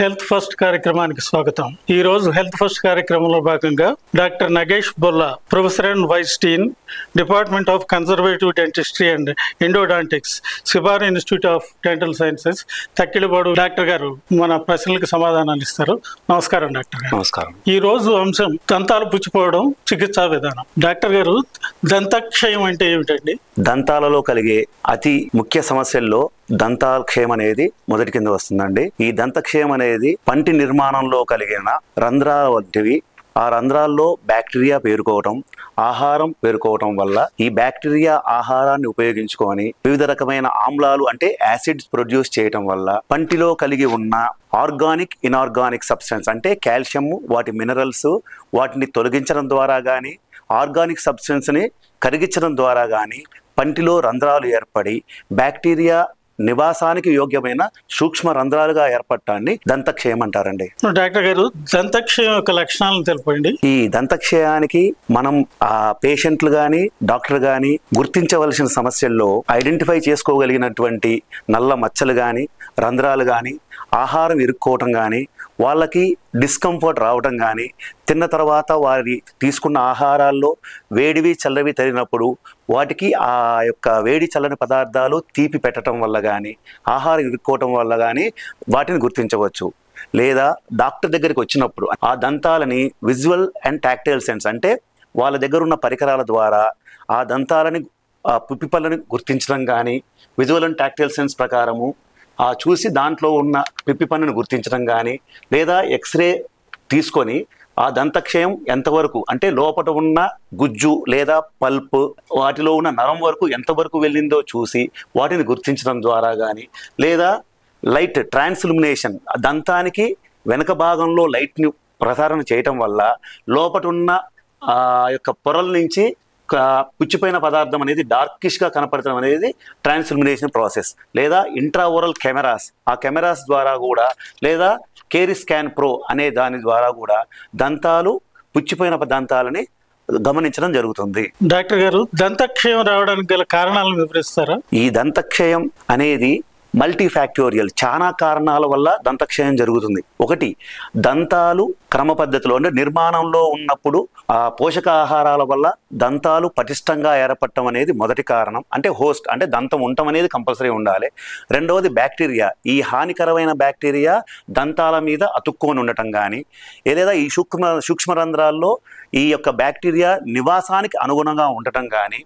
Health first కార్యక్రమానికి స్వాగతం. ఈ రోజు హెల్త్ ఫస్ట్ కార్యక్రమంలో భాగంగా doctor Nagesh Bolla, professor and vice dean, department of conservative dentistry and endodontics, Sibar institute of dental sciences, Takkellapadu doctor గారు మన ప్రశ్నలకు సమాధానాలు ఇస్తారు. నమస్కారం డాక్టర్ గారు. నమస్కారం. ఈ రోజు అంశం దంతాలు పుచ్చిపోవడం, చికిత్సా విధానం. డాక్టర్ గారు, దంతక్షయం అంటే ఏమిటండి? దంతాలలో కలిగే అతి ముఖ్య సమస్యల్లో దంతాక్షయం అనేది మొదటి కింద వస్తుందండి. ఈ దంతక్షయం అనేది పంటి నిర్మాణంలో కలిగిన రంధ్రాల వంటివి. ఆ రంధ్రాల్లో బ్యాక్టీరియా పేరుకోవటం, ఆహారం పేరుకోవటం వల్ల ఈ బ్యాక్టీరియా ఆహారాన్ని ఉపయోగించుకొని వివిధ రకమైన ఆమ్లాలు అంటే యాసిడ్స్ ప్రొడ్యూస్ చేయటం వల్ల పంటిలో కలిగి ఉన్న ఆర్గానిక్, ఇనార్గానిక్ సబ్స్టెన్స్ అంటే కాల్షియం, వాటి మినరల్స్, వాటిని తొలగించడం ద్వారా కానీ ఆర్గానిక్ సబ్స్టెన్స్ని కరిగించడం ద్వారా కానీ పంటిలో రంధ్రాలు ఏర్పడి బ్యాక్టీరియా నివాసానికి యోగ్యమైన సూక్ష్మ రంధ్రాలుగా ఏర్పడటాన్ని దంతక్షయం అంటారండి. డాక్టర్ గారు, దంతక్షయం యొక్క లక్షణాలను తెలపండి. ఈ దంతక్షయానికి మనం ఆ పేషెంట్లు కానీ డాక్టర్ కానీ గుర్తించవలసిన సమస్యల్లో ఐడెంటిఫై చేసుకోగలిగినటువంటి నల్ల మచ్చలు కానీ, రంధ్రాలు కానీ, ఆహారం ఇరుక్కోవటం కానీ, వాళ్ళకి డిస్కంఫర్ట్ రావటం కానీ, తిన్న తర్వాత వారి తీసుకున్న ఆహారాల్లో వేడివి చల్లవి తగినప్పుడు వాటికి ఆ యొక్క వేడి చల్లని పదార్థాలు తీపి పెట్టడం వల్ల కానీ, ఆహారం ఇరుక్కోవటం వల్ల కానీ వాటిని గుర్తించవచ్చు. లేదా డాక్టర్ దగ్గరికి వచ్చినప్పుడు ఆ దంతాలని విజువల్ అండ్ టాక్టైల్ సెన్స్ అంటే వాళ్ళ దగ్గర ఉన్న పరికరాల ద్వారా ఆ దంతాలని, ఆ పిప్పిపళ్ళని గుర్తించడం కానీ, విజువల్ అండ్ టాక్టైల్ సెన్స్ ప్రకారము చూసి దాంట్లో ఉన్న పిప్పి పన్నును గుర్తించడం కానీ, లేదా ఎక్స్రే తీసుకొని ఆ దంతక్షయం ఎంతవరకు అంటే లోపల ఉన్న గుజ్జు లేదా పల్ప్ వాటిలో ఉన్న నరం వరకు ఎంతవరకు వెళ్ళిందో చూసి వాటిని గుర్తించడం ద్వారా కానీ, లేదా లైట్ ట్రాన్స్ఇల్యుమినేషన్ దంతానికి వెనక భాగంలో లైట్ని ప్రసారణ చేయటం వల్ల లోపల ఉన్న ఆ యొక్క పొరల నుంచి పుచ్చిపోయిన పదార్థం అనేది డార్కిష్గా కనపడటం అనేది ట్రాన్స్ఇల్యుమినేషన్ ప్రాసెస్. లేదా ఇంట్రాఓరల్ కెమెరాస్, ఆ కెమెరాస్ ద్వారా కూడా, లేదా కేరీ స్కాన్ ప్రో అనే దాని ద్వారా కూడా దంతాలు పుచ్చిపోయిన దంతాలని గమనించడం జరుగుతుంది. డాక్టర్ గారు, దంతక్షయం రావడానికి గల కారణాలను వివరిస్తారా? ఈ దంతక్షయం అనేది మల్టీఫ్యాక్టోరియల్, చాలా కారణాల వల్ల దంతక్షయం జరుగుతుంది. ఒకటి, దంతాలు క్రమ పద్ధతిలో అంటే నిర్మాణంలో ఉన్నప్పుడు ఆ పోషకాహారాల వల్ల దంతాలు పటిష్టంగా ఏర్పడటం అనేది మొదటి కారణం. అంటే హోస్ట్ అంటే దంతం ఉండటం అనేది కంపల్సరీ ఉండాలి. రెండవది బ్యాక్టీరియా, ఈ హానికరమైన బ్యాక్టీరియా దంతాల మీద అతుక్కొని ఉండటం కానీ, లేదా ఈ సూక్ష్మ రంధ్రాల్లో ఈ యొక్క బ్యాక్టీరియా నివాసానికి అనుగుణంగా ఉండటం కానీ,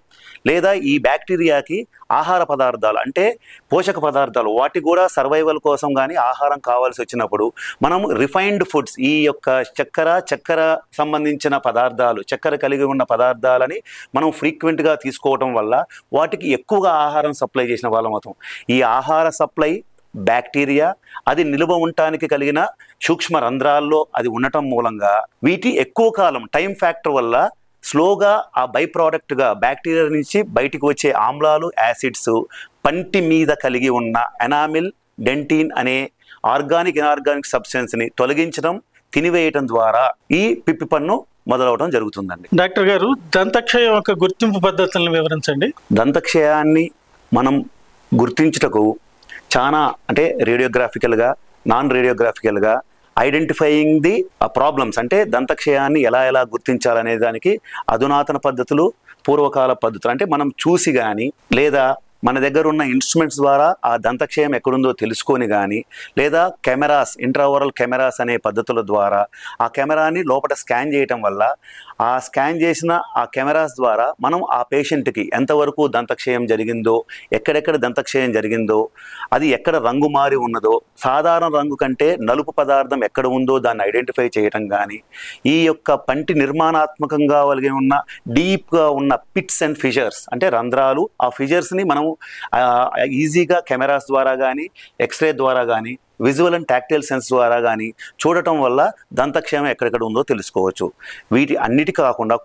లేదా ఈ బ్యాక్టీరియాకి ఆహార పదార్థాలు అంటే పోషక పదార్థాలు వాటి కూడా సర్వైవల్ కోసం కానీ ఆహారం కావాల్సి వచ్చినప్పుడు మనం రిఫైన్డ్ ఫుడ్స్, ఈ యొక్క చక్కెర సంబంధించిన పదార్థాలు, చక్కెర కలిగి ఉన్న పదార్థాలని మనం ఫ్రీక్వెంట్గా తీసుకోవటం వల్ల వాటికి ఎక్కువగా ఆహారం సప్లై చేసిన వాళ్ళం అవుతాం. ఈ ఆహార సప్లై బ్యాక్టీరియా అది నిల్వ ఉండటానికి కలిగిన సూక్ష్మ రంధ్రాల్లో అది ఉండటం మూలంగా వీటి ఎక్కువ కాలం టైం ఫ్యాక్టర్ వల్ల స్లోగా ఆ బై ప్రోడక్ట్గా బ్యాక్టీరియా నుంచి బయటికి వచ్చే ఆమ్లాలు, యాసిడ్స్ పంటి మీద కలిగి ఉన్న ఎనామిల్, డెంటిన్ అనే ఆర్గానిక్, ఇనార్గానిక్ సబ్స్టెన్స్ని తొలగించడం, తినివేయటం ద్వారా ఈ పిప్పి పన్ను మొదలవడం జరుగుతుందండి. డాక్టర్ గారు, దంతక్షయం యొక్క గుర్తింపు పద్ధతులను వివరించండి. దంతక్షయాన్ని మనం గుర్తించుటకు చాలా అంటే రేడియోగ్రాఫికల్గా, నాన్ రేడియోగ్రాఫికల్గా ఐడెంటిఫైయింగ్ ది ప్రాబ్లమ్స్ అంటే దంతక్షయాన్ని ఎలా గుర్తించాలనే దానికి అధునాతన పద్ధతులు, పూర్వకాల పద్ధతులు అంటే మనం చూసి కానీ, లేదా మన దగ్గర ఉన్న ఇన్స్ట్రుమెంట్స్ ద్వారా ఆ దంతక్షయం ఎక్కడుందో తెలుసుకొని కానీ, లేదా కెమెరాస్, ఇంట్రాఓరల్ కెమెరాస్ అనే పద్ధతుల ద్వారా ఆ కెమెరాని లోపల స్కాన్ చేయటం వల్ల ఆ స్కాన్ చేసిన ఆ కెమెరాస్ ద్వారా మనం ఆ పేషెంట్కి ఎంతవరకు దంతక్షయం జరిగిందో, ఎక్కడెక్కడ దంతక్షయం జరిగిందో, అది ఎక్కడ రంగు మారి ఉన్నదో, సాధారణ రంగు కంటే నలుపు పదార్థం ఎక్కడ ఉందో దాన్ని ఐడెంటిఫై చేయటం కానీ, ఈ యొక్క పంటి నిర్మాణాత్మకంగా కలిగి ఉన్న డీప్గా ఉన్న పిట్స్ అండ్ ఫిషర్స్ అంటే రంధ్రాలు, ఆ ఫిషర్స్ని మనం ఈజీగా కెమెరాస్ ద్వారా కానీ, ఎక్స్రే ద్వారా కానీ, విజువల్ అండ్ టాక్టైల్ సెన్స్ ద్వారా కానీ చూడటం వల్ల దంతక్షయం ఎక్కడెక్కడ ఉందో తెలుసుకోవచ్చు. వీటి అన్నిటి కాకుండా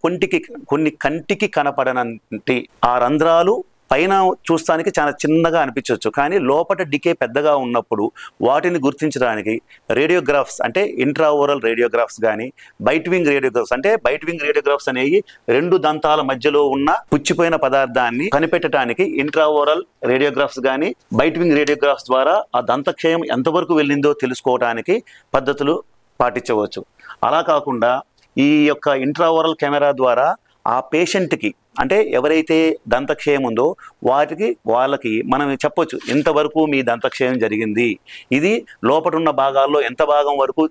కొన్ని కంటికి కనపడనంటి ఆ రంధ్రాలు పైన చూస్తానికి చాలా చిన్నగా అనిపించవచ్చు, కానీ లోపల డికే పెద్దగా ఉన్నప్పుడు వాటిని గుర్తించడానికి రేడియోగ్రాఫ్స్ అంటే ఇంట్రాఓరల్ రేడియోగ్రాఫ్స్ కానీ బైట్ వింగ్ రేడియోగ్రాఫ్స్ అంటే బైట్ వింగ్ రేడియోగ్రాఫ్స్ అనేవి 2 దంతాల మధ్యలో ఉన్న పుచ్చిపోయిన పదార్థాన్ని కనిపెట్టడానికి ఇంట్రాఓరల్ రేడియోగ్రాఫ్స్ కానీ బైట్ వింగ్ రేడియోగ్రాఫ్స్ ద్వారా ఆ దంతక్షయం ఎంతవరకు వెళ్ళిందో తెలుసుకోవడానికి పద్ధతులు పాటించవచ్చు. అలా కాకుండా ఈ యొక్క ఇంట్రాఓరల్ కెమెరా ద్వారా ఆ పేషెంట్కి అంటే ఎవరైతే దంతక్షయం ఉందో వాళ్ళకి మనం చెప్పొచ్చు ఎంతవరకు మీ దంతక్షయం జరిగింది, ఇది లోపల ఉన్న భాగాల్లో ఎంత భాగం వరకు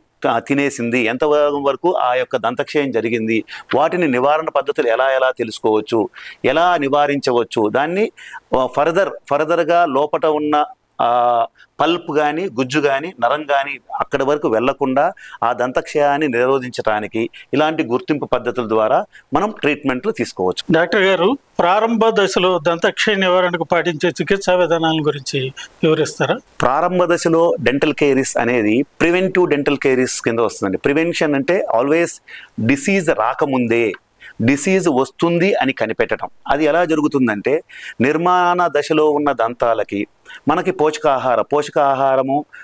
తినేసింది, ఎంత భాగం వరకు ఆ యొక్క దంతక్షయం జరిగింది, వాటిని నివారణ పద్ధతులు ఎలా తెలుసుకోవచ్చు, ఎలా నివారించవచ్చు, దాన్ని ఫర్దర్గా లోపల ఉన్న పల్ప్ కానీ గుజ్జు కానీ నరం కానీ అక్కడి వరకు వెళ్లకుండా ఆ దంతక్షయాన్ని నిరోధించడానికి ఇలాంటి గుర్తింపు పద్ధతుల ద్వారా మనం ట్రీట్మెంట్లు తీసుకోవచ్చు. డాక్టర్ గారు, ప్రారంభ దశలో దంతక్షయ నివారణకు పాటించే చికిత్సా విధానాల గురించి వివరిస్తారా? ప్రారంభ దశలో డెంటల్ కేరీస్ అనేది ప్రివెంటివ్ డెంటల్ కేరీస్ కింద వస్తుందండి. ప్రివెన్షన్ అంటే ఆల్వేస్ డిసీజ్ రాకముందే డిసీజ్ వస్తుంది అని కనిపెట్టడం. అది ఎలా జరుగుతుందంటే నిర్మాణ దశలో ఉన్న దంతాలకి మనకి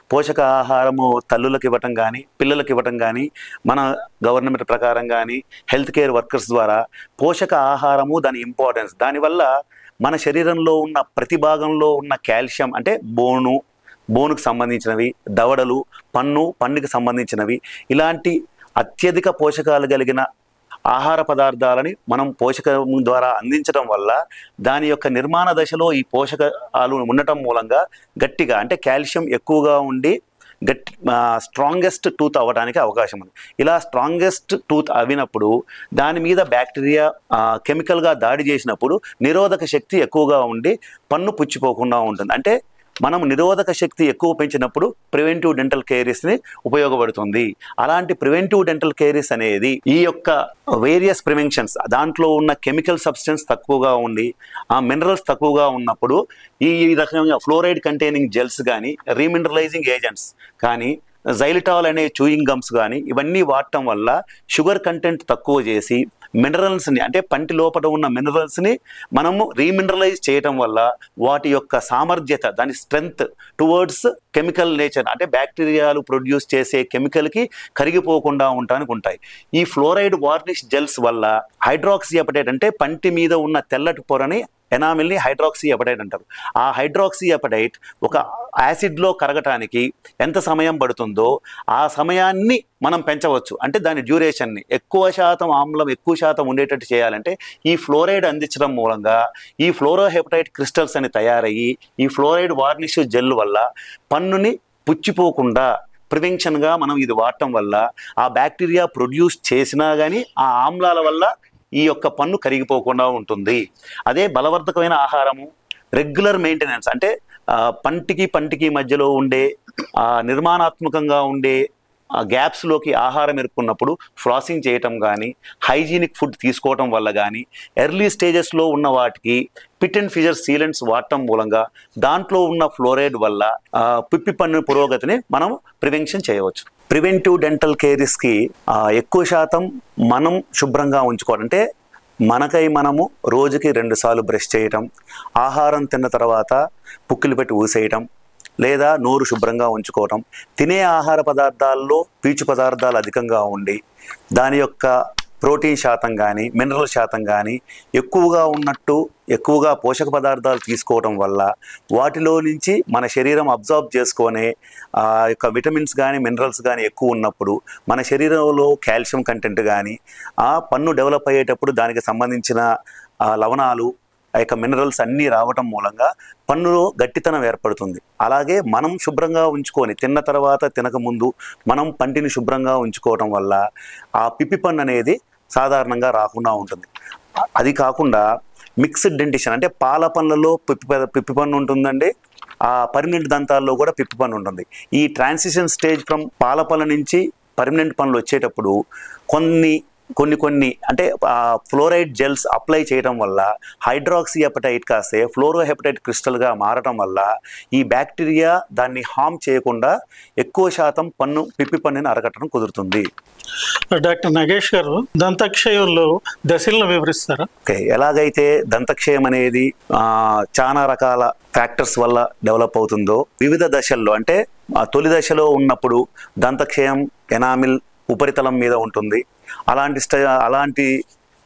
పోషకాహారము తల్లులకు ఇవ్వటం కానీ పిల్లలకు ఇవ్వటం కానీ మన గవర్నమెంట్ ప్రకారం కానీ హెల్త్ కేర్ వర్కర్స్ ద్వారా పోషక ఆహారము దాని ఇంపార్టెన్స్, దానివల్ల మన శరీరంలో ఉన్న ప్రతి భాగంలో ఉన్న కాల్షియం అంటే బోనుకు సంబంధించినవి, దవడలు, పన్నుకి సంబంధించినవి ఇలాంటి అత్యధిక పోషకాలు కలిగిన ఆహార పదార్థాలని మనం పోషకం ద్వారా అందించడం వల్ల దాని యొక్క నిర్మాణ దశలో ఈ పోషకాలు ఉండటం మూలంగా గట్టిగా అంటే కాల్షియం ఎక్కువగా ఉండి స్ట్రాంగెస్ట్ టూత్ అవ్వడానికి అవకాశం ఉంది. ఇలా స్ట్రాంగెస్ట్ టూత్ అవినప్పుడు దాని మీద బ్యాక్టీరియా కెమికల్గా దాడి చేసినప్పుడు నిరోధక శక్తి ఎక్కువగా ఉండి పన్ను పుచ్చిపోకుండా ఉంటుంది. అంటే మనం నిరోధక శక్తి ఎక్కువ పెంచినప్పుడు ప్రివెంటివ్ డెంటల్ కేరీస్ని ఉపయోగపడుతుంది. అలాంటి ప్రివెంటివ్ డెంటల్ కేరీస్ అనేది ఈ యొక్క వేరియస్ ప్రివెన్షన్స్ దాంట్లో ఉన్న కెమికల్ సబ్స్టెన్స్ తక్కువగా ఉండి ఆ మినరల్స్ తక్కువగా ఉన్నప్పుడు ఈ రకంగా ఫ్లోరైడ్ కంటైనింగ్ జెల్స్ కానీ రీమినరలైజింగ్ ఏజెంట్స్ కానీ జైలిటాల్ అనే చూయింగ్ గమ్స్ కానీ ఇవన్నీ వాడటం వల్ల షుగర్ కంటెంట్ తక్కువ చేసి మినరల్స్ని అంటే పంటి లోపల ఉన్న మినరల్స్ని మనము రీమినరలైజ్ చేయటం వల్ల వాటి యొక్క సామర్థ్యత దాని స్ట్రెంగ్త్ టువర్డ్స్ కెమికల్ నేచర్ అంటే బ్యాక్టీరియాలు ప్రొడ్యూస్ చేసే కెమికల్కి కరిగిపోకుండా ఉండటానికి ఉంటాయి. ఈ ఫ్లోరైడ్ వార్నిష్ జెల్స్ వల్ల హైడ్రాక్సీ అపెటైట్ అంటే పంటి మీద ఉన్న తెల్లటి పొరని ఎనామిల్ని హైడ్రాక్సీ అపెటైట్ అంటారు. ఆ హైడ్రాక్సీ అపెటైట్ ఒక యాసిడ్లో కరగటానికి ఎంత సమయం పడుతుందో ఆ సమయాన్ని మనం పెంచవచ్చు. అంటే దాని డ్యూరేషన్ని ఎక్కువ శాతం ఆమ్లం ఎక్కువ శాతం ఉండేటట్టు చేయాలంటే ఈ ఫ్లోరైడ్ అందించడం మూలంగా ఈ ఫ్లోరోహెపటైట్ క్రిస్టల్స్ అని తయారయ్యి ఈ ఫ్లోరైడ్ వార్నిష్ జెల్ వల్ల పన్నుని పుచ్చిపోకుండా ప్రివెన్షన్గా మనం ఇది వాడటం వల్ల ఆ బ్యాక్టీరియా ప్రొడ్యూస్ చేసినా కానీ ఆ ఆమ్లాల వల్ల ఈ యొక్క పన్ను కరిగిపోకుండా ఉంటుంది. అదే బలవర్ధకమైన ఆహారము రెగ్యులర్ మెయింటెనెన్స్ అంటే పంటికి మధ్యలో ఉండే నిర్మాణాత్మకంగా ఉండే గ్యాప్స్లోకి ఆహారం ఇరుక్కున్నప్పుడు ఫ్లాసింగ్ చేయటం కానీ హైజీనిక్ ఫుడ్ తీసుకోవటం వల్ల కానీ ఎర్లీ స్టేజెస్లో ఉన్న వాటికి పిట్ అండ్ ఫిజర్ సీలెంట్స్ వాడటం మూలంగా దాంట్లో ఉన్న ఫ్లోరైడ్ వల్ల పిప్పి పన్ను పురోగతిని మనం ప్రివెన్షన్ చేయవచ్చు. ప్రివెంటివ్ డెంటల్ కేరీస్కి ఎక్కువ శాతం మనం శుభ్రంగా ఉంచుకోవడం అంటే మనకై మనము రోజుకి 2 సార్లు బ్రష్ చేయటం, ఆహారం తిన్న తర్వాత పుక్కిలు పెట్టి ఊసేయటం లేదా నోరు శుభ్రంగా ఉంచుకోవటం, తినే ఆహార పదార్థాల్లో పీచు పదార్థాలు అధికంగా ఉండి దాని యొక్క ప్రోటీన్ శాతం కానీ మినరల్ శాతం కానీ ఎక్కువగా ఉన్నట్టు ఎక్కువగా పోషక పదార్థాలు తీసుకోవడం వల్ల వాటిలో నుంచి మన శరీరం అబ్జార్బ్ చేసుకునే యొక్క విటమిన్స్ కానీ మినరల్స్ కానీ ఎక్కువ ఉన్నప్పుడు మన శరీరంలో కాల్షియం కంటెంట్ కానీ ఆ పన్ను డెవలప్ అయ్యేటప్పుడు దానికి సంబంధించిన లవణాలు ఆ యొక్క మినరల్స్ అన్నీ రావటం మూలంగా పన్నులో గట్టితనం ఏర్పడుతుంది. అలాగే మనం శుభ్రంగా ఉంచుకొని తిన్న తర్వాత తినకముందు మనం పంటిని శుభ్రంగా ఉంచుకోవటం వల్ల ఆ పిప్పి పన్ను అనేది సాధారణంగా రాకుండా ఉంటుంది. అది కాకుండా మిక్స్డ్ డెంటిషన్ అంటే పాల పళ్ళలో పిప్పి పన్ను ఉంటుందండి, ఆ పర్మనెంట్ దంతాల్లో కూడా పిప్పి పన్ను ఉంటుంది. ఈ ట్రాన్సిషన్ స్టేజ్ ఫ్రమ్ పాల పళ్ళ నుంచి పర్మనెంట్ పన్నులు వచ్చేటప్పుడు కొన్ని కొన్ని అంటే ఫ్లోరైడ్ జెల్స్ అప్లై చేయడం వల్ల హైడ్రాక్సీ హెపటైట్ కాస్తే ఫ్లోరోహెపటైట్ క్రిస్టల్గా మారటం వల్ల ఈ బ్యాక్టీరియా దాన్ని హార్మ్ చేయకుండా ఎక్కువ శాతం పిప్పి పన్నుని అరగట్టడం కుదురుతుంది. డాక్టర్ నగేష్ గారు, దంతక్షయంలో దశలను వివరిస్తారా? ఓకే, ఎలాగైతే దంతక్షయం అనేది చాలా రకాల ఫ్యాక్టర్స్ వల్ల డెవలప్ అవుతుందో, వివిధ దశల్లో అంటే తొలి దశలో ఉన్నప్పుడు దంతక్షయం ఎనామిల్ ఉపరితలం మీద ఉంటుంది. అలాంటి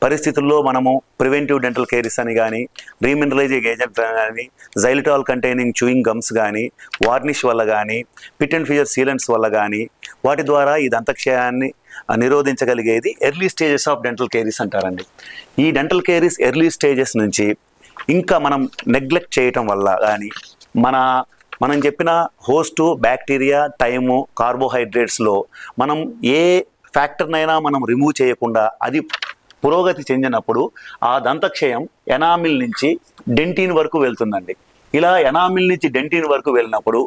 పరిస్థితుల్లో మనము ప్రివెంటివ్ డెంటల్ కేరీస్ అని కానీ, రీమినరలైజింగ్ ఏజెంట్ కానీ, జైలిటాల్ కంటైనింగ్ చూయింగ్ గమ్స్ కానీ, వార్నిష్ వల్ల కానీ, పిట్ అండ్ ఫిషర్ సీలెంట్స్ వల్ల కానీ, వాటి ద్వారా ఈ దంతక్షయాన్ని నిరోధించగలిగేది early stages of dental caries అంటారండి. ఈ డెంటల్ కేరీస్ ఎర్లీ స్టేజెస్ నుంచి ఇంకా మనం నెగ్లెక్ట్ చేయటం వల్ల కానీ, మనం చెప్పిన హోస్టు, బ్యాక్టీరియా, టైము, కార్బోహైడ్రేట్స్లో మనం ఏ ఫ్యాక్టర్నైనా మనం రిమూవ్ చేయకుండా అది పురోగతి చెందినప్పుడు ఆ దంతక్షయం ఎనామిల్ నుంచి డెంటిన్ వరకు వెళ్తుందండి. ఇలా ఎనామిల్ నుంచి డెంటిన్ వరకు వెళ్ళినప్పుడు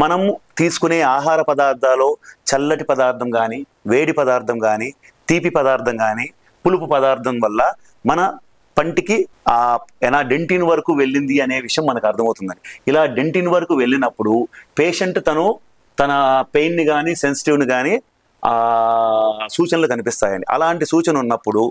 మనం తీసుకునే ఆహార పదార్థాలు చల్లటి పదార్థం కానీ, వేడి పదార్థం కానీ, తీపి పదార్థం కానీ, పులుపు పదార్థం వల్ల మన పంటికి డెంటిన్ వరకు వెళ్ళింది అనే విషయం మనకు అర్థమవుతుందండి. ఇలా డెంటిన్ వరకు వెళ్ళినప్పుడు పేషెంట్ తన పెయిన్ని కానీ, సెన్సిటివ్ని కానీ సూచనలు కనిపిస్తాయండి. అలాంటి సూచన ఉన్నప్పుడు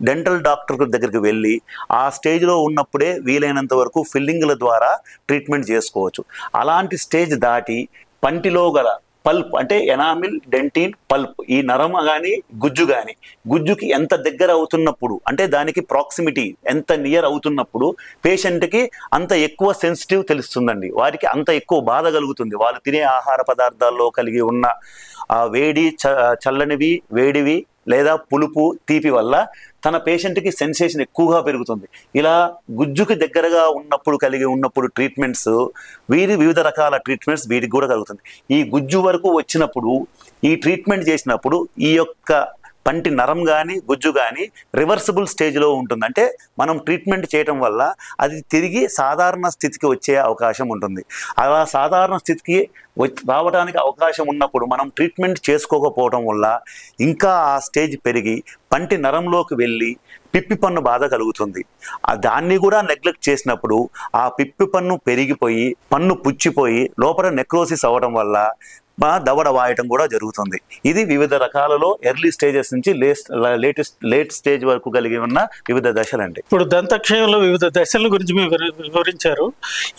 డెంటల్ డాక్టర్ దగ్గరికి వెళ్ళి ఆ స్టేజ్లో ఉన్నప్పుడే వీలైనంత వరకు ఫిల్లింగ్ల ద్వారా ట్రీట్మెంట్ చేసుకోవచ్చు. అలాంటి స్టేజ్ దాటి పంటిలో గల పల్ప్ అంటే ఎనామిల్, డెంటిన్, పల్ప్ ఈ నరం కానీ గుజ్జుకి ఎంత దగ్గర అవుతున్నప్పుడు అంటే దానికి ప్రాక్సిమిటీ ఎంత నియర్ అవుతున్నప్పుడు పేషెంట్కి అంత ఎక్కువ సెన్సిటివ్ తెలుస్తుందండి. వారికి అంత ఎక్కువ బాధ కలుగుతుంది. వాళ్ళు తినే ఆహార పదార్థాల్లో కలిగి ఉన్న వేడి, చల్లనివి, వేడివి లేదా పులుపు, తీపి వల్ల తన పేషెంట్కి సెన్సేషన్ ఎక్కువగా పెరుగుతుంది. ఇలా గుజ్జుకి దగ్గరగా కలిగి ఉన్నప్పుడు ట్రీట్మెంట్స్ వివిధ రకాల ట్రీట్మెంట్స్ వీటికి కూడా కలుగుతుంది. ఈ గుజ్జు వరకు వచ్చినప్పుడు ఈ ట్రీట్మెంట్ చేసినప్పుడు ఈ యొక్క పంటి నరం కానీ, గుజ్జు కానీ రివర్సిబుల్ స్టేజ్లో ఉంటుంది. అంటే మనం ట్రీట్మెంట్ చేయటం వల్ల అది తిరిగి సాధారణ స్థితికి వచ్చే అవకాశం ఉంటుంది. అలా సాధారణ స్థితికి రావడానికి అవకాశం ఉన్నప్పుడు మనం ట్రీట్మెంట్ చేసుకోకపోవడం వల్ల ఇంకా ఆ స్టేజ్ పెరిగి పంటి నరంలోకి వెళ్ళి పిప్పి పన్ను బాధ కలుగుతుంది. దాన్ని కూడా నెగ్లెక్ట్ చేసినప్పుడు ఆ పిప్పి పన్ను పెరిగిపోయి పన్ను పుచ్చిపోయి లోపల నెక్రోసిస్ అవ్వడం వల్ల దవడ వాయటం కూడా జరుగుతుంది. ఇది వివిధ రకాలలో ఎర్లీ స్టేజెస్ నుంచి లేట్ స్టేజ్ వరకు కలిగి ఉన్న వివిధ దశలండి. ఇప్పుడు దంతక్షయంలో వివిధ దశల గురించి వివరించారు.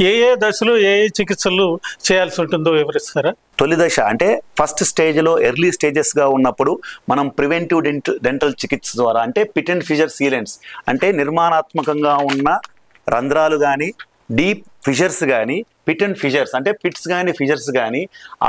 ఏ దశలో ఏ చికిత్సలు చేయాల్సి ఉంటుందో వివరిస్తారా? తొలి దశ అంటే ఫస్ట్ స్టేజ్లో ఎర్లీ స్టేజెస్గా ఉన్నప్పుడు మనం ప్రివెంటివ్ డెంటల్ చికిత్స ద్వారా అంటే పిట్ అండ్ ఫిషర్ సీలెంట్స్ అంటే నిర్మాణాత్మకంగా ఉన్న రంధ్రాలు కానీ, డీప్ ఫిషర్స్ కానీ, పిట్ అండ్ ఫిషర్స్ అంటే పిట్స్ కానీ, ఫిషర్స్ కానీ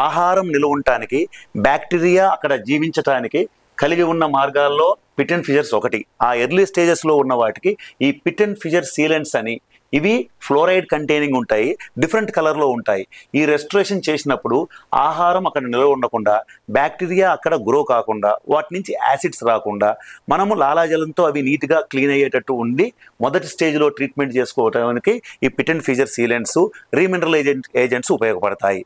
ఆహారం నిలువ ఉండటానికి, బ్యాక్టీరియా అక్కడ జీవించటానికి కలిగి ఉన్న మార్గాల్లో పిట్ అండ్ ఫిషర్స్ ఒకటి. ఆ ఎర్లీ స్టేజెస్లో ఉన్న వాటికి ఈ పిట్ అండ్ ఫిషర్ సీలెంట్స్ అని ఇవి ఫ్లోరైడ్ కంటైనింగ్ ఉంటాయి, డిఫరెంట్ కలర్లో ఉంటాయి. ఈ రెస్టరేషన్ చేసినప్పుడు ఆహారం అక్కడ నిల్వ ఉండకుండా, బ్యాక్టీరియా అక్కడ గ్రో కాకుండా, వాటి నుంచి యాసిడ్స్ రాకుండా మనము లాలాజలంతో అవి నీట్గా క్లీన్ అయ్యేటట్టు ఉండి మొదటి స్టేజ్లో ట్రీట్మెంట్ చేసుకోవడానికి ఈ pit and fissure sealants, remineral agents ఉపయోగపడతాయి.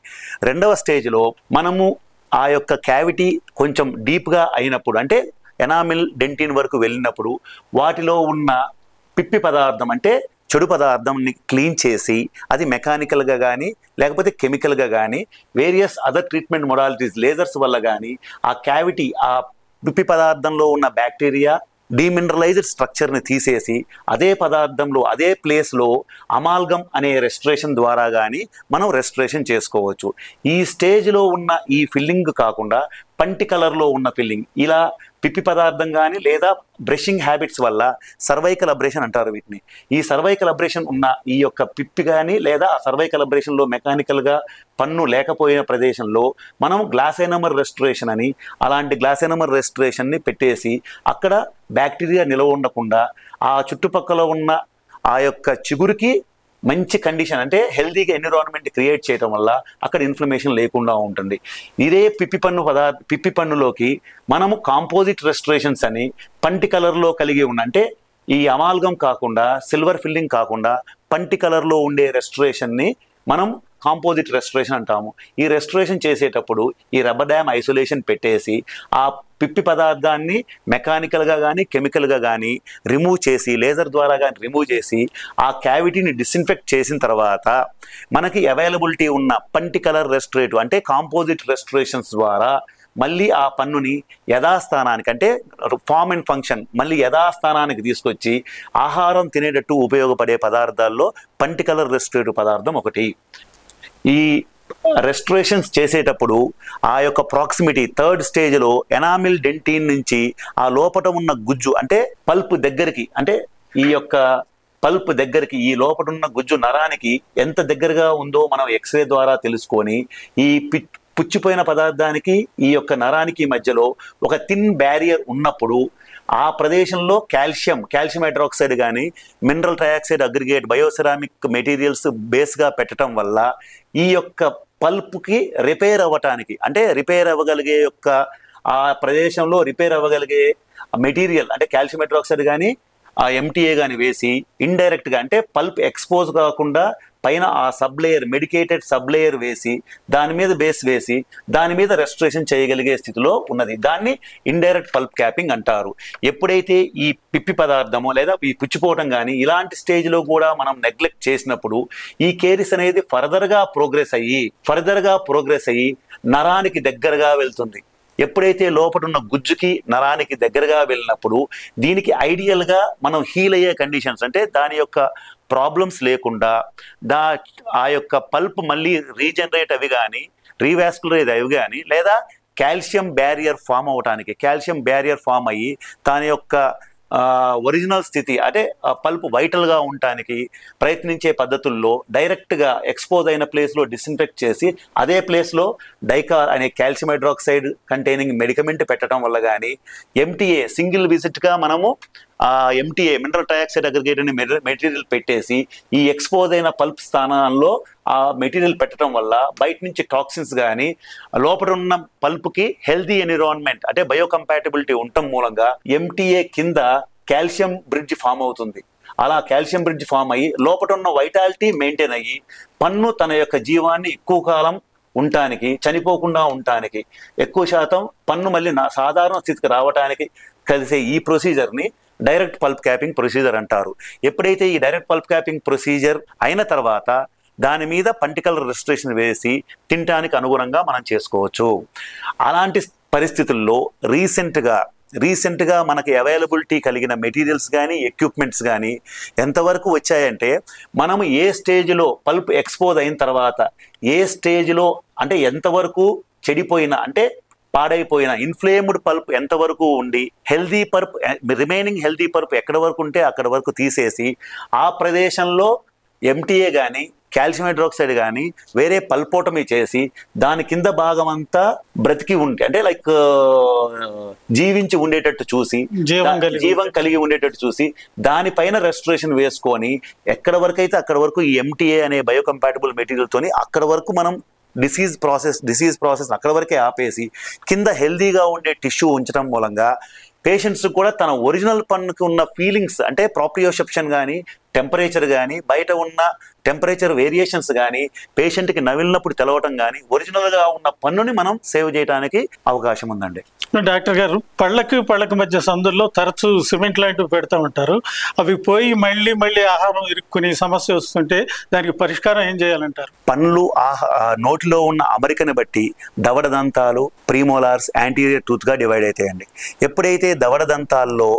రెండవ స్టేజ్లో మనము ఆ యొక్క క్యావిటీ కొంచెం డీప్గా అయినప్పుడు అంటే ఎనామిల్, డెంటిన్ వరకు వెళ్ళినప్పుడు వాటిలో ఉన్న పిప్పి పదార్థం అంటే చెడు పదార్థంని క్లీన్ చేసి అది మెకానికల్గా కానీ లేకపోతే కెమికల్గా కానీ various other treatment modalities lasers వల్ల కానీ ఆ క్యావిటీ ఆ పిప్పి పదార్థంలో ఉన్న బ్యాక్టీరియా డీమినరలైజ్డ్ స్ట్రక్చర్ని తీసేసి అదే పదార్థంలో అదే ప్లేస్లో అమాల్గమ్ అనే రెస్టరేషన్ ద్వారా కానీ మనం రెస్టరేషన్ చేసుకోవచ్చు. ఈ స్టేజ్లో ఉన్న ఈ ఫిల్లింగ్ కాకుండా పంటి కలర్లో ఉన్న ఫిల్లింగ్ ఇలా పిప్పి పదార్థం కానీ లేదా బ్రషింగ్ హ్యాబిట్స్ వల్ల సర్వైకల్ అబ్రేషన్ అంటారు వీటిని. ఈ సర్వైకల్ అబ్రేషన్ ఉన్న ఈ యొక్క పిప్పి కానీ లేదా ఆ సర్వైకల్ అబ్రేషన్లో మెకానికల్గా పన్ను లేకపోయిన ప్రదేశంలో మనం గ్లాస్ ఎనామల్ రెస్టరేషన్ అని అలాంటి గ్లాస్ ఎనామల్ రెస్టరేషన్ని పెట్టేసి అక్కడ బ్యాక్టీరియా నిలవ ఉండకుండా ఆ చుట్టుపక్కల ఉన్న ఆ యొక్క చిగురికి మంచి కండిషన్ అంటే హెల్తీగా ఎన్విరాన్మెంట్ క్రియేట్ చేయడం వల్ల అక్కడ ఇన్ఫ్లమేషన్ లేకుండా ఉంటుంది. ఇదే పిప్పి పన్నులోకి మనము కాంపోజిట్ రెస్టరేషన్స్ అని పంటి కలర్లో కలిగి ఉన్న అంటే ఈ అమాల్గం కాకుండా సిల్వర్ ఫిల్లింగ్ కాకుండా పంటి కలర్లో ఉండే రెస్టరేషన్ని మనం కాంపోజిట్ రెస్టరేషన్ అంటాము. ఈ రెస్టరేషన్ చేసేటప్పుడు ఈ రబ్బర్ డ్యామ్ ఐసోలేషన్ పెట్టేసి ఆ పిప్పి పదార్థాన్ని మెకానికల్గా కానీ కెమికల్గా కానీ రిమూవ్ చేసి, లేజర్ ద్వారా కానీ రిమూవ్ చేసి ఆ క్యావిటీని డిస్ఇన్ఫెక్ట్ చేసిన తర్వాత మనకి అవైలబిలిటీ ఉన్న పంటి కలర్ రెస్టరేటివ్ అంటే కాంపోజిట్ రెస్టరేషన్స్ ద్వారా మళ్ళీ ఆ పన్నుని యథాస్థానానికి అంటే ఫార్మ్ అండ్ ఫంక్షన్ మళ్ళీ యథాస్థానానికి తీసుకొచ్చి ఆహారం తినేటట్టు ఉపయోగపడే పదార్థాల్లో పంటి కలర్ రెస్టరేటివ్ పదార్థం ఒకటి. ఈ రెస్టరేషన్స్ చేసేటప్పుడు ఆ యొక్క ప్రాక్సిమిటీ థర్డ్ స్టేజ్లో ఎనామిల్ డెంటిన్ నుంచి ఆ లోపట ఉన్న గుజ్జు అంటే పల్ప్ దగ్గరికి, అంటే ఈ యొక్క పల్ప్ దగ్గరికి ఈ లోపట ఉన్న గుజ్జు నరానికి ఎంత దగ్గరగా ఉందో మనం ఎక్స్రే ద్వారా తెలుసుకొని ఈ పుచ్చిపోయిన పదార్థానికి ఈ యొక్క నరానికి మధ్యలో ఒక థిన్ బ్యారియర్ ఉన్నప్పుడు ఆ ప్రదేశంలో కాల్షియం హైడ్రాక్సైడ్ కానీ మినరల్ ట్రయాక్సైడ్ అగ్రిగేట్ బయోసెరామిక్ మెటీరియల్స్ బేస్గా పెట్టడం వల్ల ఈ యొక్క పల్ప్కి రిపేర్ అవ్వటానికి, అంటే రిపేర్ అవ్వగలిగే యొక్క ఆ ప్రదేశంలో రిపేర్ అవ్వగలిగే మెటీరియల్ అంటే కాల్షియం హైడ్రాక్సైడ్ కానీ ఆ ఎంటీఏ కానీ వేసి ఇండైరెక్ట్గా అంటే పల్ప్ ఎక్స్పోజ్ కాకుండా పైన ఆ సబ్లేయర్ మెడికేటెడ్ సబ్లేయర్ వేసి దాని మీద బేస్ వేసి దాని మీద రెస్టరేషన్ చేయగలిగే స్థితిలో ఉన్నది. దాన్ని ఇండైరెక్ట్ పల్ప్ క్యాపింగ్ అంటారు. ఎప్పుడైతే ఈ పిప్పి పదార్థమో లేదా ఈ పుచ్చిపోవటం కానీ ఇలాంటి స్టేజ్లో కూడా మనం నెగ్లెక్ట్ చేసినప్పుడు ఈ కేరిస్ అనేది ఫర్దర్గా ప్రోగ్రెస్ అయ్యి నరానికి దగ్గరగా వెళ్తుంది. ఎప్పుడైతే లోపల ఉన్న గుజ్జుకి నరానికి దగ్గరగా వెళ్ళినప్పుడు దీనికి ఐడియల్గా మనం హీల్ అయ్యే కండిషన్స్ అంటే దాని యొక్క ప్రాబ్లమ్స్ లేకుండా ఆ యొక్క పల్ప్ మళ్ళీ రీజనరేట్ అవి కానీ రీవాస్కులరైజ్ అవి కానీ లేదా కాల్షియం బ్యారియర్ ఫామ్ అవటానికి కాల్షియం బ్యారియర్ ఫామ్ అయ్యి దాని యొక్క ఒరిజినల్ స్థితి అంటే పల్ప్ వైటల్గా ఉండటానికి ప్రయత్నించే పద్ధతుల్లో డైరెక్ట్గా ఎక్స్పోజ్ అయిన ప్లేస్లో డిస్ఇన్ఫెక్ట్ చేసి అదే ప్లేస్లో డైకార్ అనే కాల్షియం హైడ్రాక్సైడ్ కంటైనింగ్ మెడికమెంట్ పెట్టడం వల్ల కానీ ఎంటీఏ సింగిల్ విజిట్గా మనము ఎంటీఏ మినరల్ ట్రయాక్సైడ్ అగ్రిగేట్ అనే మెటీరియల్ పెట్టేసి ఈ ఎక్స్పోజ్ అయిన పల్ప్ స్థానాల్లో ఆ మెటీరియల్ పెట్టడం వల్ల బయట నుంచి టాక్సిన్స్ కానీ లోపల ఉన్న పల్ప్కి హెల్దీ ఎన్విరాన్మెంట్ అంటే బయోకంపాటబిలిటీ ఉండటం మూలంగా ఎంటీఏ కింద కాల్షియం బ్రిడ్జ్ ఫామ్ అవుతుంది. అలా కాల్షియం బ్రిడ్జ్ ఫామ్ అయ్యి లోపల ఉన్న వైటాలిటీ మెయింటైన్ అయ్యి పన్ను తన యొక్క జీవాన్ని ఎక్కువ కాలం ఉండటానికి చనిపోకుండా ఉండటానికి ఎక్కువ శాతం పన్ను మళ్ళీ సాధారణ స్థితికి రావడానికి కలిసే ఈ ప్రొసీజర్ని డైరెక్ట్ పల్ప్ క్యాపింగ్ ప్రొసీజర్ అంటారు. ఎప్పుడైతే ఈ డైరెక్ట్ పల్ప్ క్యాపింగ్ ప్రొసీజర్ అయిన తర్వాత దాని మీద పంటికల్ రెస్ట్రిక్షన్ వేసి తినటానికి అనుగుణంగా మనం చేసుకోవచ్చు. అలాంటి పరిస్థితుల్లో రీసెంట్గా మనకి అవైలబిలిటీ కలిగిన మెటీరియల్స్ కానీ ఎక్విప్మెంట్స్ కానీ ఎంతవరకు వచ్చాయంటే మనము ఏ స్టేజ్లో పల్ప్ ఎక్స్పోజ్ అయిన తర్వాత ఏ స్టేజ్లో అంటే ఎంతవరకు చెడిపోయిన అంటే పాడైపోయిన ఇన్ఫ్లేమ్డ్ పల్ప్ ఎంతవరకు ఉండి రిమైనింగ్ హెల్దీ పల్ప్ ఎక్కడ వరకు ఉంటే అక్కడ వరకు తీసేసి ఆ ప్రదేశంలో ఎంటీఏ కానీ కాల్షియం హైడ్రాక్సైడ్ కానీ వేరే పల్పోటమీ చేసి దాని కింద భాగం అంతా బ్రతికి ఉంటే అంటే లైక్ జీవించి ఉండేటట్టు చూసి జీవం కలిగి ఉండేటట్టు చూసి దానిపైన రెస్టరేషన్ వేసుకొని ఎక్కడ వరకు అయితే అక్కడ వరకు ఈ ఎంటీఏ అనే బయోకంపాటబుల్ మెటీరియల్తోని అక్కడ వరకు మనం డిసీజ్ ప్రాసెస్ అక్కడ వరకే ఆపేసి కింద హెల్దీగా ఉండే టిష్యూ ఉంచడం మూలంగా పేషెంట్స్ కూడా తన ఒరిజినల్ పన్నుకి ఉన్న ఫీలింగ్స్ అంటే ప్రాప్రియోసెప్షన్ కానీ టెంపరేచర్ కానీ బయట ఉన్న టెంపరేచర్ వేరియేషన్స్ కానీ పేషెంట్కి నవిలినప్పుడు తెలవటం కానీ ఒరిజినల్గా ఉన్న పన్నుని మనం సేవ్ చేయడానికి అవకాశం ఉందండి. డాక్టర్ గారు, పళ్ళకి మధ్య సందుల్లో తరచూ సిమెంట్ లాంటివి పెడతా ఉంటారు. అవి పోయి మళ్ళీ ఆహారం ఇరుక్కుని సమస్య వస్తుంటే దానికి పరిష్కారం ఏం చేయాలంటారు? పన్నులు నోటిలో ఉన్న అమరికని బట్టి దవడ దంతాలు ప్రీమోలార్స్ యాంటీరియర్ టూత్గా డివైడ్ అవుతాయండి. ఎప్పుడైతే దవడ దంతాల్లో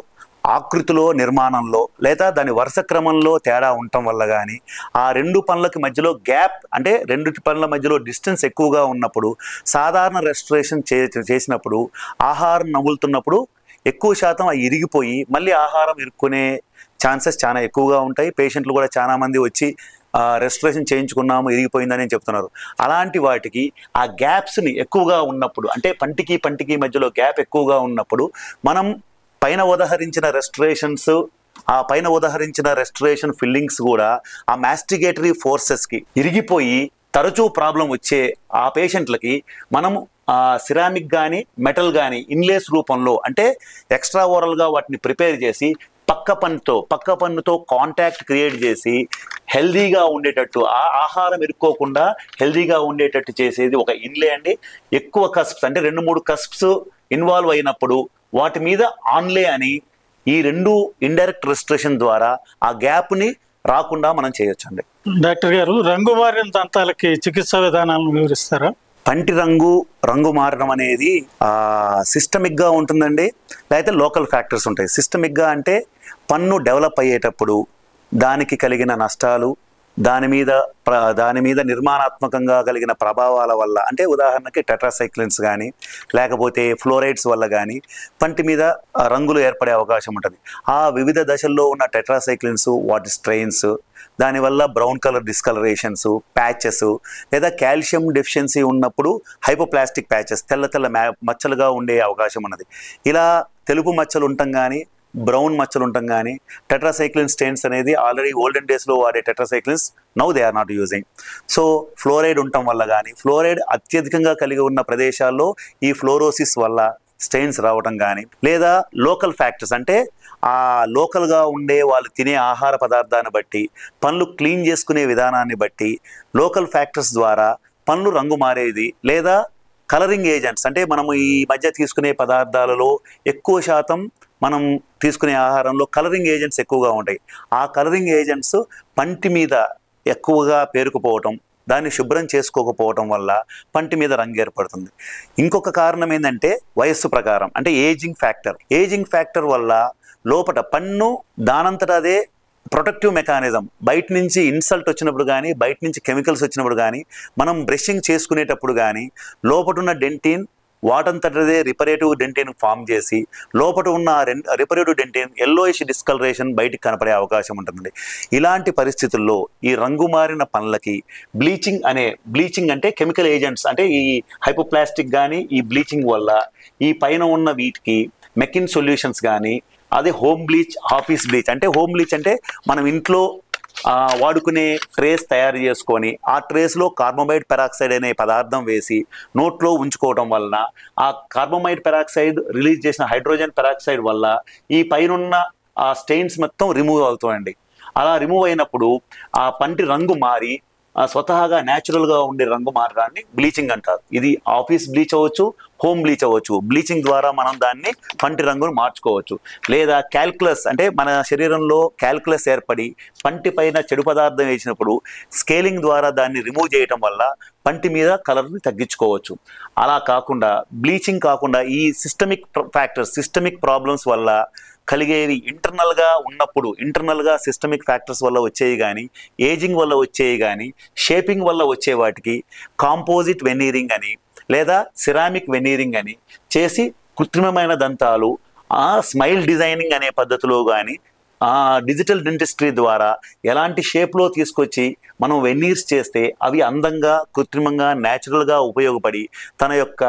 ఆకృతిలో నిర్మాణంలో లేదా దాని వరుస క్రమంలో తేడా ఉండటం వల్ల కానీ ఆ రెండు పనులకి మధ్యలో గ్యాప్ అంటే రెండు పనుల మధ్యలో డిస్టెన్స్ ఎక్కువగా ఉన్నప్పుడు సాధారణ రెస్టరేషన్ చేసినప్పుడు ఆహారం నములుతున్నప్పుడు ఎక్కువ శాతం అవి ఇరిగిపోయి మళ్ళీ ఆహారం ఇరుక్కునే ఛాన్సెస్ చాలా ఎక్కువగా ఉంటాయి. పేషెంట్లు కూడా చాలామంది వచ్చి రెస్టరేషన్ చేయించుకున్నాము ఇరిగిపోయిందని చెప్తున్నారు. అలాంటి వాటికి ఆ గ్యాప్స్ని ఎక్కువగా ఉన్నప్పుడు అంటే పంటికి మధ్యలో గ్యాప్ ఎక్కువగా ఉన్నప్పుడు మనం పైన ఉదహరించిన రెస్టరేషన్ ఫిల్లింగ్స్ కూడా ఆ మాస్టిగేటరీ ఫోర్సెస్కి ఇరిగిపోయి తరచూ ప్రాబ్లం వచ్చే ఆ పేషెంట్లకి మనము సిరామిక్ కానీ మెటల్ కానీ ఇన్లేస్ రూపంలో అంటే ఎక్స్ట్రా ఓరల్గా వాటిని ప్రిపేర్ చేసి పక్క పన్నుతో కాంటాక్ట్ క్రియేట్ చేసి హెల్దీగా ఉండేటట్టు, ఆ ఆహారం ఇరుక్కోకుండా హెల్దీగా ఉండేటట్టు చేసేది ఒక ఇన్లే అండి. ఎక్కువ కస్ప్స్ అంటే 2-3 కస్ప్స్ ఇన్వాల్వ్ అయినప్పుడు వాటి మీద ఆన్లే అని ఈ 2 ఇండైరెక్ట్ రెస్ట్రిక్షన్ ద్వారా ఆ గ్యాప్ని రాకుండా మనం చేయొచ్చండి. డాక్టర్ గారు, రంగు మారిన దంతాలకి చికిత్సా విధానాలను వివరిస్తారా? పంటి రంగు మారడం అనేది సిస్టమిక్ గా ఉంటుందండి, లేకపోతే లోకల్ ఫ్యాక్టర్స్ ఉంటాయి. సిస్టమిక్ గా అంటే పన్ను డెవలప్ అయ్యేటప్పుడు దానికి కలిగిన నష్టాలు, దాని మీద నిర్మాణాత్మకంగా కలిగిన ప్రభావాల వల్ల, అంటే ఉదాహరణకి టెట్రాసైక్లిన్స్ కానీ లేకపోతే ఫ్లోరైడ్స్ వల్ల కానీ పంటి మీద రంగులు ఏర్పడే అవకాశం ఉంటుంది. ఆ వివిధ దశల్లో ఉన్న టెట్రాసైక్లిన్స్, వాటి స్ట్రెయిన్స్, దానివల్ల బ్రౌన్ కలర్ డిస్కలరేషన్స్, ప్యాచెస్, లేదా కాల్షియం డెఫిషియన్సీ ఉన్నప్పుడు హైపోప్లాస్టిక్ ప్యాచెస్, తెల్ల మచ్చలుగా ఉండే అవకాశం ఉన్నది. ఇలా తెలుపు మచ్చలు ఉండటం కానీ బ్రౌన్ మచ్చలు ఉండటం కానీ, టెట్రాసైక్లిన్ స్టెయిన్స్ అనేది ఆల్రెడీ ఓల్డెన్ డేస్లో వాడే tetracyclines now they are not using. So fluoride ఉండటం వల్ల కానీ, ఫ్లోరైడ్ అత్యధికంగా కలిగి ఉన్న ప్రదేశాల్లో ఈ ఫ్లోరోసిస్ వల్ల స్టెయిన్స్ రావటం కానీ, లేదా లోకల్ ఫ్యాక్టర్స్ అంటే ఆ లోకల్గా ఉండే వాళ్ళు తినే ఆహార పదార్థాన్ని బట్టి, పళ్ళు క్లీన్ చేసుకునే విధానాన్ని బట్టి లోకల్ ఫ్యాక్టర్స్ ద్వారా పళ్ళు రంగు మారేది, లేదా కలరింగ్ ఏజెంట్స్ అంటే మనము ఈ మధ్య తీసుకునే పదార్థాలలో ఎక్కువ శాతం మనం తీసుకునే ఆహారంలో కలరింగ్ ఏజెంట్స్ ఎక్కువగా ఉంటాయి. ఆ కలరింగ్ ఏజెంట్స్ పంటి మీద ఎక్కువగా పేరుకుపోవటం, దాన్ని శుభ్రం చేసుకోకపోవటం వల్ల పంటి మీద రంగు ఏర్పడుతుంది. ఇంకొక కారణం ఏంటంటే వయస్సు ప్రకారం, అంటే ఏజింగ్ ఫ్యాక్టర్ వల్ల లోపల పన్ను దానంతట అదే ప్రొటెక్టివ్ మెకానిజం, బయట నుంచి ఇన్సల్ట్ వచ్చినప్పుడు కానీ, బయట నుంచి కెమికల్స్ వచ్చినప్పుడు కానీ, మనం బ్రషింగ్ చేసుకునేటప్పుడు కానీ లోపల ఉన్న డెంటిన్ వాటంతటదే రిపరేటివ్ డెంటిన్ ఫామ్ చేసి లోపల ఉన్న రిపరేటివ్ డెంటిన్ ఎల్లోయిష్ డిస్కలరేషన్ బయటికి కనపడే అవకాశం ఉంటుంది. ఇలాంటి పరిస్థితుల్లో ఈ రంగు మారిన పళ్ళకి బ్లీచింగ్ అంటే కెమికల్ ఏజెంట్స్, అంటే ఈ హైపోప్లాస్టిక్ కానీ ఈ బ్లీచింగ్ వల్ల ఈ పైన ఉన్న వీటికి మెకిన్ సొల్యూషన్స్ కానీ, అదే హోమ్ బ్లీచ్, ఆఫీస్ బ్లీచ్. అంటే హోమ్ బ్లీచ్ అంటే మనం ఇంట్లో వాడుకునే ట్రేస్ తయారు చేసుకొని ఆ ట్రేస్లో కార్బమైడ్ పెరాక్సైడ్ అనే పదార్థం వేసి నోట్లో ఉంచుకోవడం వలన ఆ కార్బమైడ్ పెరాక్సైడ్ రిలీజ్ చేసిన హైడ్రోజన్ పెరాక్సైడ్ వల్ల ఈ పైనున్న ఆ స్టెయిన్స్ మొత్తం రిమూవ్ అవుతాయండి. అలా రిమూవ్ అయినప్పుడు ఆ పంటి రంగు మారి స్వతహాగా న్యాచురల్గా ఉండే రంగు మారడాన్ని బ్లీచింగ్ అంటారు. ఇది ఆఫీస్ బ్లీచ్ అవ్వచ్చు, హోమ్ బ్లీచ్ అవ్వచ్చు. బ్లీచింగ్ ద్వారా మనం దాన్ని పంటి రంగును మార్చుకోవచ్చు. లేదా క్యాల్కులస్ అంటే మన శరీరంలో క్యాల్కులస్ ఏర్పడి పంటి పైన చెడు పదార్థం వేసినప్పుడు స్కేలింగ్ ద్వారా దాన్ని రిమూవ్ చేయటం వల్ల పంటి మీద కలర్ని తగ్గించుకోవచ్చు. అలా కాకుండా బ్లీచింగ్ కాకుండా ఈ సిస్టమిక్ ప్రాబ్లమ్స్ వల్ల కలిగేవి ఇంటర్నల్గా సిస్టమిక్ ఫ్యాక్టర్స్ వల్ల వచ్చేవి కానీ, ఏజింగ్ వల్ల వచ్చేవి కానీ, షేపింగ్ వల్ల వచ్చే వాటికి కాంపోజిట్ వెనీరింగ్ అని లేదా సిరామిక్ వెనీరింగ్ అని చేసి కృత్రిమమైన దంతాలు స్మైల్ డిజైనింగ్ అనే పద్ధతిలో కానీ డిజిటల్ డెంటిస్ట్రీ ద్వారా ఎలాంటి షేప్లో తీసుకొచ్చి మనం వెనీర్స్ చేస్తే అవి అందంగా, కృత్రిమంగా, న్యాచురల్గా ఉపయోగపడి తన యొక్క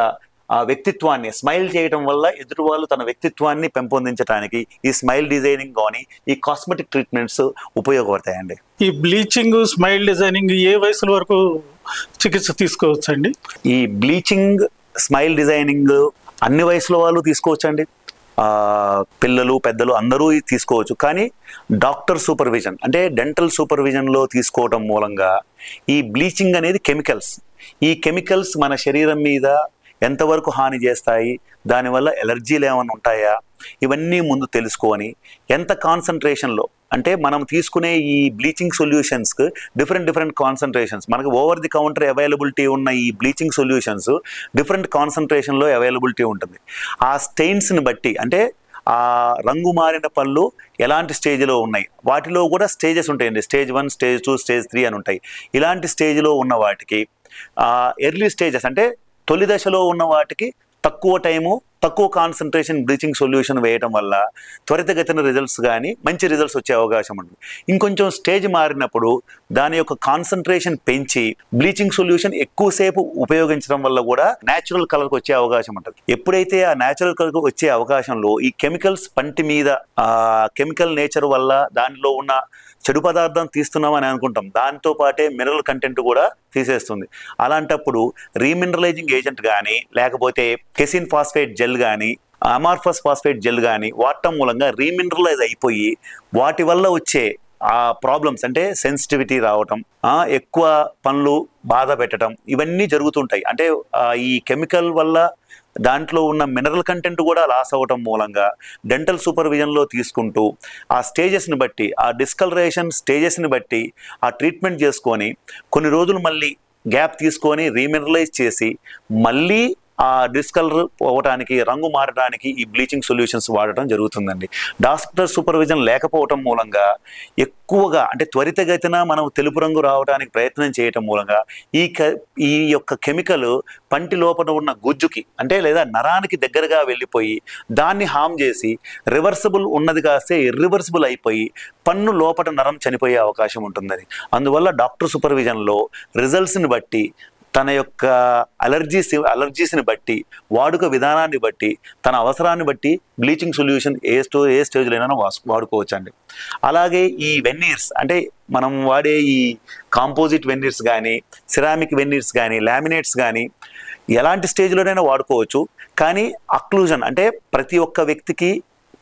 వ్యక్తిత్వాన్ని స్మైల్ చేయడం వల్ల ఎదుటి వాళ్ళు తన వ్యక్తిత్వాన్ని పెంపొందించడానికి ఈ స్మైల్ డిజైనింగ్ కానీ ఈ కాస్మెటిక్ ట్రీట్మెంట్స్ ఉపయోగపడతాయండి. ఈ బ్లీచింగ్, స్మైల్ డిజైనింగ్ ఏ వయసుల వరకు చికిత్స తీసుకోవచ్చండి? ఈ బ్లీచింగ్, స్మైల్ డిజైనింగ్ అన్ని వయసుల వాళ్ళు తీసుకోవచ్చండి. పిల్లలు, పెద్దలు అందరూ తీసుకోవచ్చు. కానీ డాక్టర్ సూపర్విజన్ అంటే డెంటల్ సూపర్విజన్లో తీసుకోవటం మూలంగా ఈ బ్లీచింగ్ అనేది ఈ కెమికల్స్ మన శరీరం మీద ఎంతవరకు హాని చేస్తాయి, దానివల్ల ఎలర్జీలు ఏమైనా ఉంటాయా, ఇవన్నీ ముందు తెలుసుకొని ఎంత కాన్సన్ట్రేషన్లో, అంటే మనం తీసుకునే ఈ బ్లీచింగ్ సొల్యూషన్స్కి డిఫరెంట్ కాన్సన్ట్రేషన్స్, మనకు ఓవర్ ది కౌంటర్ అవైలబిలిటీ ఉన్న ఈ బ్లీచింగ్ సొల్యూషన్స్ డిఫరెంట్ కాన్సన్ట్రేషన్లో అవైలబిలిటీ ఉంటుంది. ఆ స్టెయిన్స్ని బట్టి, అంటే ఆ రంగు మారిన పళ్ళు ఎలాంటి స్టేజ్లో ఉన్నాయి, వాటిలో కూడా స్టేజెస్ ఉంటాయండి. స్టేజ్ 1, స్టేజ్ 2, స్టేజ్ 3 అని ఉంటాయి. ఇలాంటి స్టేజ్లో ఉన్న వాటికి ఎర్లీ స్టేజెస్ అంటే తొలి దశలో ఉన్న వాటికి తక్కువ టైము, తక్కువ కాన్సన్ట్రేషన్ బ్లీచింగ్ సొల్యూషన్ వేయటం వల్ల త్వరితగతిన రిజల్ట్స్ కానీ మంచి రిజల్ట్స్ వచ్చే అవకాశం ఉంటుంది. ఇంకొంచెం స్టేజ్ మారినప్పుడు దాని యొక్క కాన్సన్ట్రేషన్ పెంచి బ్లీచింగ్ సొల్యూషన్ ఎక్కువసేపు ఉపయోగించడం వల్ల కూడా న్యాచురల్ కలర్కి వచ్చే అవకాశం ఉంటుంది. ఎప్పుడైతే ఆ న్యాచురల్ కలర్కి వచ్చే అవకాశంలో ఈ కెమికల్స్ పంటి మీద కెమికల్ నేచర్ వల్ల దానిలో ఉన్న చెడు పదార్థం తీస్తున్నామని అనుకుంటాం, దాంతో పాటే మినరల్ కంటెంట్ కూడా తీసేస్తుంది. అలాంటప్పుడు రీమినరలైజింగ్ ఏజెంట్ కానీ లేకపోతే కెసిన్ ఫాస్ఫేట్ జెల్ కానీ అమార్ఫస్ ఫాస్ఫేట్ జెల్ కానీ వాడటం మూలంగా రీమినరలైజ్ అయిపోయి వాటి వల్ల వచ్చే ఆ ప్రాబ్లమ్స్ అంటే సెన్సిటివిటీ రావటం, ఎక్కువ పనులు బాధ పెట్టడం, ఇవన్నీ జరుగుతుంటాయి. అంటే ఈ కెమికల్ వల్ల దాంట్లో ఉన్న మినరల్ కంటెంట్ కూడా లాస్ అవ్వటం మూలంగా డెంటల్ సూపర్విజన్లో తీసుకుంటూ ఆ స్టేజెస్ని బట్టి, ఆ డిస్కలరేషన్ స్టేజెస్ని బట్టి ఆ ట్రీట్మెంట్ చేసుకొని కొన్ని రోజులు మళ్ళీ గ్యాప్ తీసుకొని రీమినరలైజ్ చేసి మళ్ళీ ఆ డిస్కలర్ పోవటానికి, రంగు మారడానికి ఈ బ్లీచింగ్ సొల్యూషన్స్ వాడటం జరుగుతుందండి. డాక్టర్ సూపర్విజన్ లేకపోవటం మూలంగా ఎక్కువగా అంటే త్వరితగతిన మనం తెలుపు రంగు రావడానికి ప్రయత్నం చేయటం మూలంగా ఈ యొక్క కెమికల్ పంటి లోపల ఉన్న గుజ్జుకి అంటే లేదా నరానికి దగ్గరగా వెళ్ళిపోయి దాన్ని హామ్ చేసి రివర్సిబుల్ ఉన్నది కాస్తే ఇర్రివర్సిబుల్ అయిపోయి పన్ను లోపల నరం చనిపోయే అవకాశం ఉంటుందని. అందువల్ల డాక్టర్ సూపర్విజన్లో రిజల్ట్స్ని బట్టి, తన యొక్క అలర్జీస్ని బట్టి, వాడుక విధానాన్ని బట్టి, తన అవసరాన్ని బట్టి బ్లీచింగ్ సొల్యూషన్ ఏ స్టేజ్లో వాడుకోవచ్చండి. అలాగే ఈ వెన్నీర్స్ అంటే మనం వాడే ఈ కాంపోజిట్ వెన్నీర్స్ కానీ, సిరామిక్ వెన్నీర్స్ కానీ, లామినేట్స్ కానీ ఎలాంటి స్టేజ్లోనైనా వాడుకోవచ్చు. కానీ అక్లూజన్ అంటే ప్రతి ఒక్క వ్యక్తికి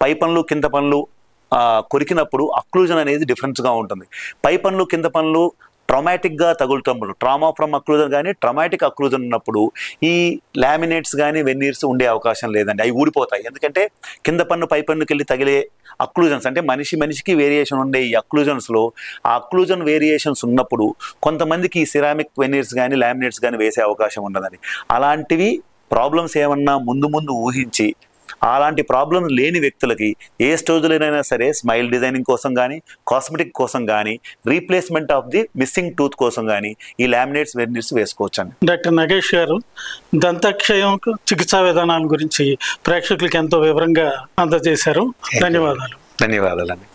పై పనులు కింద పనులు కొరికినప్పుడు అక్లూజన్ అనేది డిఫరెన్స్గా ఉంటుంది. పై పనులు కింద పనులు ట్రామాటిక్గా తగులుతున్నప్పుడు, ట్రామా ఫ్రమ్ అక్లూజన్ కానీ ట్రామాటిక్ అక్లూజన్ ఉన్నప్పుడు ఈ లామినేట్స్ కానీ వెన్నీర్స్ ఉండే అవకాశం లేదండి. అవి ఊడిపోతాయి. ఎందుకంటే కింద పన్ను పై పన్నుకి వెళ్ళి తగిలే అక్లూజన్స్ అంటే మనిషికి వేరియేషన్ ఉండే ఈ అక్లూజన్స్లో ఆ అక్లూజన్ వేరియేషన్స్ ఉన్నప్పుడు కొంతమందికి ఈ సిరామిక్ వెన్నీర్స్ కానీ లామినేట్స్ కానీ వేసే అవకాశం ఉండదండి. అలాంటివి ప్రాబ్లమ్స్ ఏమన్నా ముందు ఊహించి అలాంటి ప్రాబ్లం లేని వ్యక్తులకి ఏ స్టేజ్లోనైనా సరే స్మైల్ డిజైనింగ్ కోసం కానీ, కాస్మెటిక్ కోసం కానీ, replacement of the missing tooth కోసం కానీ ఈ లామినేట్స్ వెన్నీర్స్ వేసుకోవచ్చండి. డాక్టర్ నగేష్ గారు దంతక్షయం చికిత్సా విధానాల గురించి ప్రేక్షకులకి ఎంతో వివరంగా అందజేశారు. ధన్యవాదాలు. ధన్యవాదాలండి.